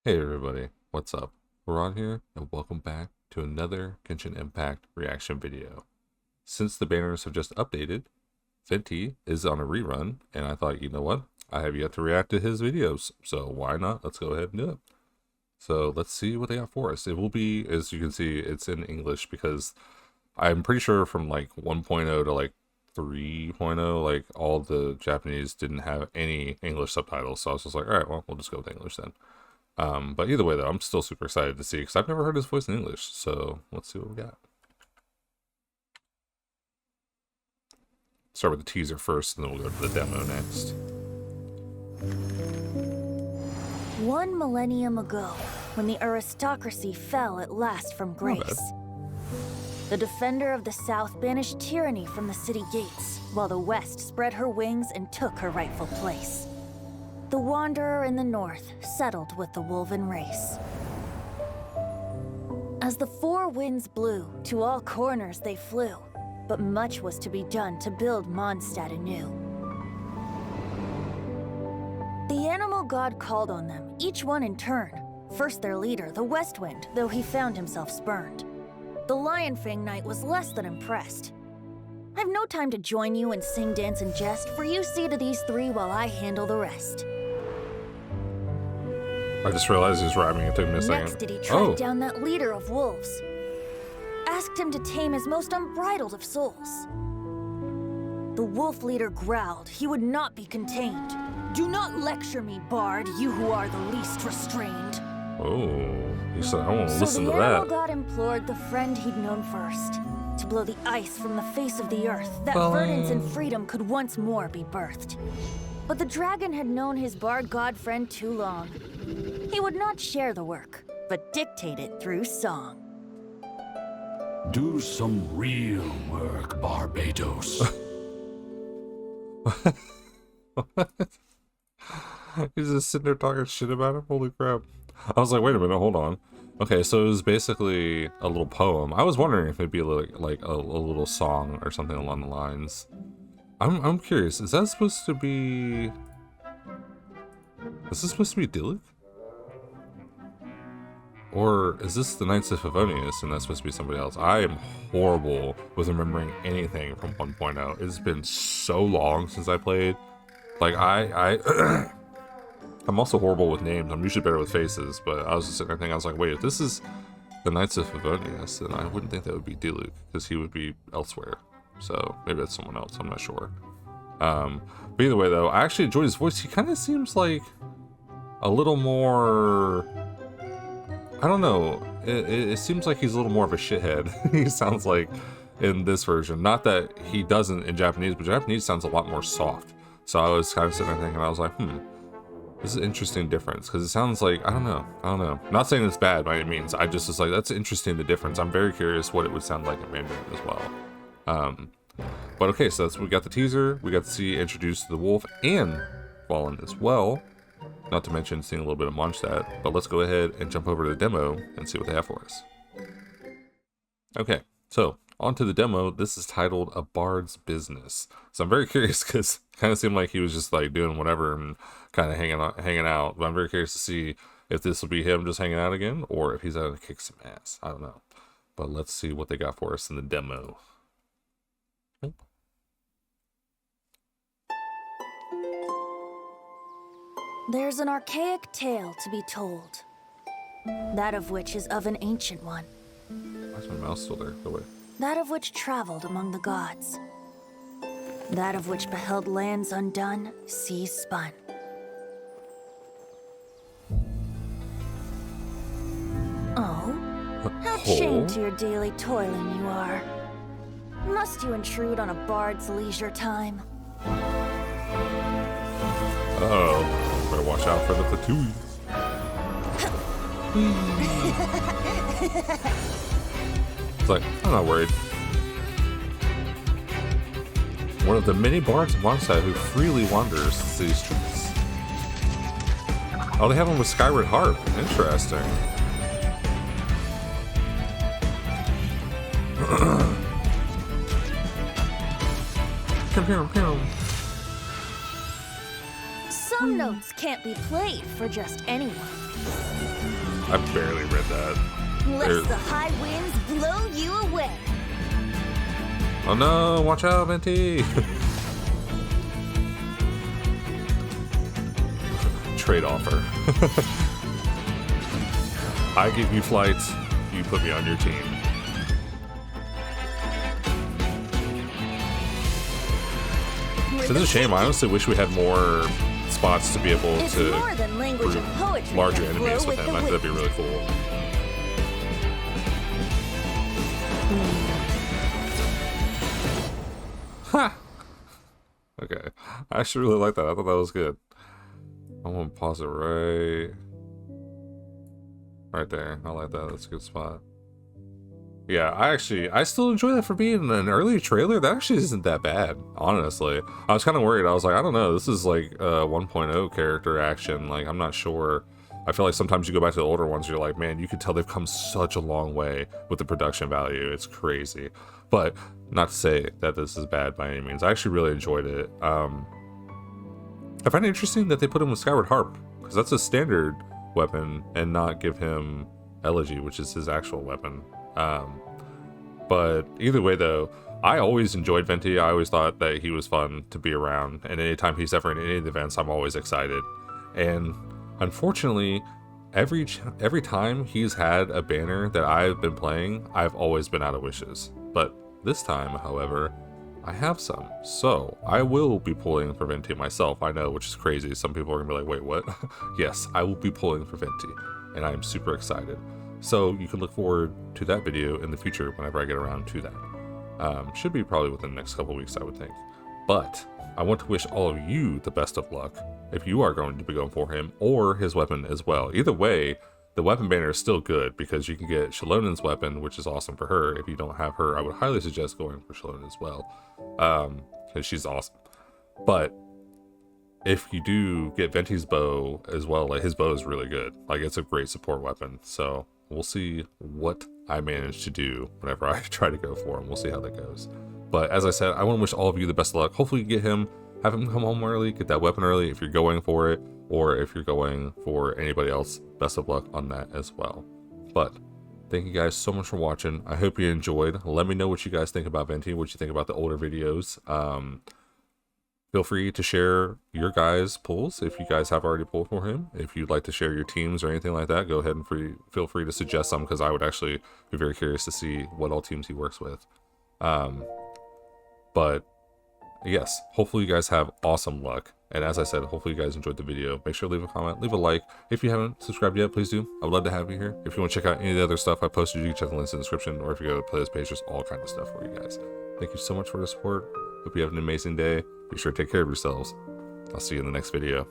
Hey everybody, what's up? Horaud here, and welcome back to another Genshin Impact reaction video. Since the banners have just updated, Venti is on a rerun, and I thought, you know what? I have yet to react to his videos, so why not? Let's go ahead and do it. So let's see what they got for us. It will be, as you can see, it's in English because I'm pretty sure from like 1.0 to like 3.0, like all the Japanese didn't have any English subtitles, so I was just like, all right, well, we'll just go with English then. But either way, though, I'm still super excited to see because I've never heard his voice in English. So let's see what we got. Start with the teaser first, and then we'll go to the demo next. One millennium ago, when the aristocracy fell at last from grace, the defender of the South banished tyranny from the city gates, while the West spread her wings and took her rightful place. The wanderer in the north settled with the Wolven race. As the four winds blew, to all corners they flew, but much was to be done to build Mondstadt anew. The animal god called on them, each one in turn. First their leader, the West Wind, though he found himself spurned. The Lionfang Knight was less than impressed. I've no time to join you and sing, dance, and jest, for you see to these three while I handle the rest. I just realized he was rhyming. It took me a second. Next did he track down that leader of wolves. Asked him to tame his most unbridled of souls. The wolf leader growled he would not be contained. Do not lecture me, Bard, you who are the least restrained. Oh, he said, I want to listen to So the animal that. god implored the friend he'd known first to blow the ice from the face of the earth, that verdance and freedom could once more be birthed. But the dragon had known his bard god friend too long. He would not share the work, but dictate it through song. Do some real work, Barbados. He's just sitting there talking shit about him. Holy crap. I was like, wait a minute, hold on. Okay, so it was basically a little poem. I was wondering if it'd be like a little song or something along the lines. I'm curious, is that supposed to be... Is this supposed to be Diluc? Or is this the Knights of Favonius and that's supposed to be somebody else? I am horrible with remembering anything from 1.0. It's been so long since I played. Like, I'm also horrible with names. I'm usually better with faces, but I was just sitting there thinking, I was like, wait, if this is the Knights of Favonius, then I wouldn't think that would be Diluc, because he would be elsewhere. So maybe that's someone else, I'm not sure. But either way, though, I actually enjoyed his voice. He kind of seems like a little more... I don't know. It seems like he's a little more of a shithead. He sounds like in this version. Not that he doesn't in Japanese, but Japanese sounds a lot more soft. So I was kind of sitting there thinking, I was like, this is an interesting difference. Because it sounds like, I don't know. Not saying it's bad by any means. I just was like, that's interesting, the difference. I'm very curious what it would sound like in Mandarin as well. But okay, so we got the teaser. We got to see introduced to the wolf and Fallen as well. Not to mention seeing a little bit of Mondstadt, but let's go ahead and jump over to the demo and see what they have for us. Okay, so on to the demo. This is titled A Bard's Business. So I'm very curious because it kind of seemed like he was just like doing whatever and kind of hanging out. But I'm very curious to see if this will be him just hanging out again or if he's out to kick some ass. I don't know. But let's see what they got for us in the demo. There's an archaic tale to be told, that of which is of an ancient one. Why is my mouse still there? Go away. That of which traveled among the gods. That of which beheld lands undone, seas spun. Oh, how chained to your daily toiling you are. Must you intrude on a bard's leisure time? Uh-oh. Better watch out for the patooey. It's like, I'm not worried. One of the many bards of Mondstadt who freely wanders through these streets. Oh, they have him with Skyward Harp. Interesting. Some notes can't be played for just anyone. I barely read that. Let the high winds blow you away. Oh no, watch out, Venti! Trade offer. I give you flights, you put me on your team. It's a shame. I honestly wish we had more spots to be able to recruit larger enemies with him. I think that'd be really cool. Ha! Okay. I actually really like that. I thought that was good. I'm gonna pause it right there. I like that. That's a good spot. Yeah, I still enjoy that for being an early trailer. That actually isn't that bad, honestly. I was kind of worried. I was like, I don't know. This is like 1.0 character action. Like, I'm not sure. I feel like sometimes you go back to the older ones, you're like, man, you can tell they've come such a long way with the production value. It's crazy. But not to say that this is bad by any means. I actually really enjoyed it. I find it interesting that they put him with Skyward Harp, because that's a standard weapon, and not give him Elegy, which is his actual weapon. But either way though, I always enjoyed Venti. I always thought that he was fun to be around, and anytime he's ever in any of the events, I'm always excited. And unfortunately, every time he's had a banner that I've been playing, I've always been out of wishes. But this time, however, I have some, so I will be pulling for Venti myself. I know, which is crazy. Some people are gonna be like, wait, what? Yes, I will be pulling for Venti, and I'm super excited. So you can look forward to that video in the future whenever I get around to that. Should be probably within the next couple weeks, I would think. But I want to wish all of you the best of luck if you are going to be going for him, or his weapon as well. Either way, the weapon banner is still good, because you can get Shalonen's weapon, which is awesome for her. If you don't have her, I would highly suggest going for Shalonen as well, because she's awesome. But if you do get Venti's bow as well, like, his bow is really good. Like, it's a great support weapon. So we'll see what I manage to do whenever I try to go for him. We'll see how that goes. But as I said, I want to wish all of you the best of luck. Hopefully you get him, have him come home early, get that weapon early if you're going for it, or if you're going for anybody else, best of luck on that as well. But thank you guys so much for watching. I hope you enjoyed. Let me know what you guys think about Venti, what you think about the older videos. Feel free to share your guys' pulls if you guys have already pulled for him. If you'd like to share your teams or anything like that, go ahead and feel free to suggest some, because I would actually be very curious to see what all teams he works with. But yes, hopefully you guys have awesome luck. And as I said, hopefully you guys enjoyed the video. Make sure to leave a comment, leave a like. If you haven't subscribed yet, please do. I would love to have you here. If you want to check out any of the other stuff I posted, you can check the links in the description, or if you go to the playlist page, there's all kinds of stuff for you guys. Thank you so much for the support. Hope you have an amazing day. Be sure to take care of yourselves. I'll see you in the next video.